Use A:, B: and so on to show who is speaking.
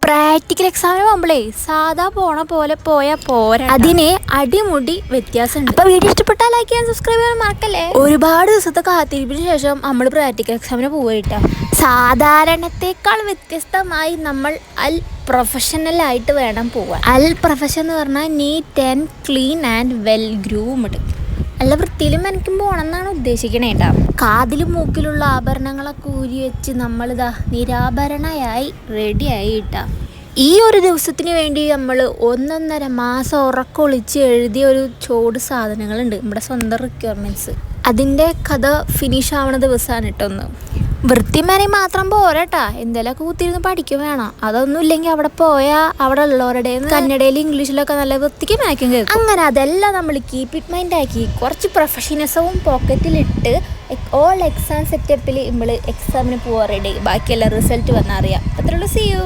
A: Practical എക്സാമിന് പോകുമ്പോഴേ സാധാ പോണ പോലെ പോയാൽ പോരാ, അതിന് അടിമുടി വ്യത്യാസമുണ്ട്. അപ്പോൾ വീഡിയോ ഇഷ്ടപ്പെട്ടാൽ ലൈക്ക് ചെയ്യാൻ സബ്സ്ക്രൈബ് ചെയ്യാൻ മറക്കല്ലേ. ഒരുപാട് ദിവസത്തെ കാത്തിരിപ്പിന് ശേഷം നമ്മൾ പ്രാക്ടിക്കൽ എക്സാമിന് പോയിട്ടാ. സാധാരണത്തെക്കാൾ വ്യത്യസ്തമായി നമ്മൾ പ്രൊഫഷണലായിട്ട് വേണം പോവാൻ. പ്രൊഫഷൻ എന്ന് പറഞ്ഞാൽ neat and clean and well groomed, നല്ല വൃത്തിയിലും എനിക്കും പോകണമെന്നാണ് ഉദ്ദേശിക്കണേട്ടാ. കാതിലും മൂക്കിലുള്ള ആഭരണങ്ങളൊക്കെ ഊരി വെച്ച് നമ്മളിതാ നിരാഭരണയായി റെഡിയായി ഇട്ടാ. ഈ ഒരു ദിവസത്തിന് വേണ്ടി നമ്മൾ 1.5 മാസം ഉറക്കൊളിച്ച് എഴുതിയ ഒരു ചോട് സാധനങ്ങളുണ്ട്, നമ്മുടെ സ്വന്തം റിക്വയർമെൻറ്റ്സ്. അതിൻ്റെ കഥ ഫിനിഷ് ആവണ ദിവസമാണ് കേട്ടൊന്ന്. വൃത്തിമാരെ മാത്രം പോരാട്ടാ, എന്തെങ്കിലുമൊക്കെ കുത്തിയിരുന്ന് പഠിക്കും വേണം. അതൊന്നും ഇല്ലെങ്കിൽ അവിടെ പോയാൽ അവിടെ ഉള്ളവരുടെ കന്നഡയിലും ഇംഗ്ലീഷിലൊക്കെ നല്ല വൃത്തിക്ക് മാക്കും കേൾക്കും. അങ്ങനെ അതെല്ലാം നമ്മൾ കീപ്പ് ഇറ്റ് മൈൻഡ് ആക്കി കുറച്ച് പ്രൊഫഷണലിസവും പോക്കറ്റിലിട്ട് ഓൾ എക്സാം സെറ്റപ്പിൽ നമ്മൾ എക്സാമിന് പോകാൻ റെഡി. ബാക്കിയെല്ലാം റിസൾട്ട് വന്നാൽ അറിയാം. അത്രയുള്ളൂ. See U.